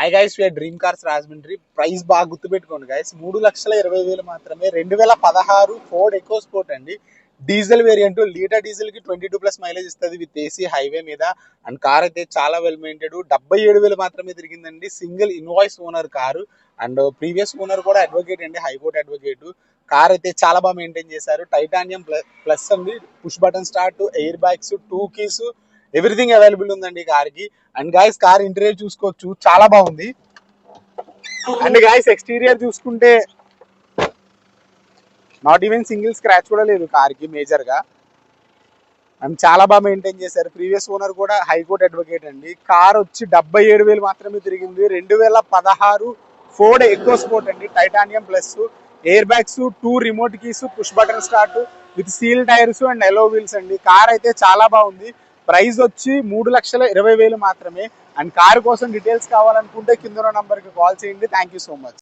High guys, we are dream cars Rajahmundry. Price బాగా గుర్తుపెట్టుకోండి guys, 3,20,000 మాత్రమే. 2016 ఫోర్డ్ ఎకో స్పోర్ట్ అండి. డీజిల్ వేరియంట్, లీటర్ డీజిల్ కి 22+ మైలేజ్ ఇస్తుంది విత్ ఏసీ హైవే మీద. అండ్ కార్ అయితే చాలా వెల్ మెయింటెడ్. 77,000 మాత్రమే తిరిగిందండి. Single invoice owner car. And previous owner కూడా అడ్వకేట్ అండి, హైకోర్టు అడ్వకేట్. కార్ అయితే చాలా బాగా మెయింటైన్ చేశారు. టైటానియం ప్లస్ అండి, push button start, air bags, 2 keys, everything available ఉందండి కార్ కి. అండ్ గాయస్, కార్ ఇంటీరియర్ చూసుకోవచ్చు, చాలా బాగుంది. అండ్ గాయస్, ఎక్స్టీరియర్ చూసుకుంటే నాట్ ఈవెన్ సింగిల్ స్క్రాచ్ కూడా లేదు కార్ కి మేజర్ గా. అండ్ చాలా బాగా మెయింటైన్ చేశారు. ప్రీవియస్ ఓనర్ కూడా హైకోర్టు అడ్వకేట్ అండి. కార్ వచ్చి 77,000 మాత్రమే తిరిగింది. 2016 ఫోర్డ్ ఎకో స్పోర్ట్ అండి, titanium plus, air bags, 2 remote keys, push button start with seal tyres and allow wheels అండి. కార్ అయితే చాలా బాగుంది. ప్రైస్ వచ్చి 3,20,000 మాత్రమే. అండ్ కార్ కోసం డీటెయిల్స్ కావాలనుకుంటే కింద నంబర్కి కాల్ చేయండి. Thank you so much.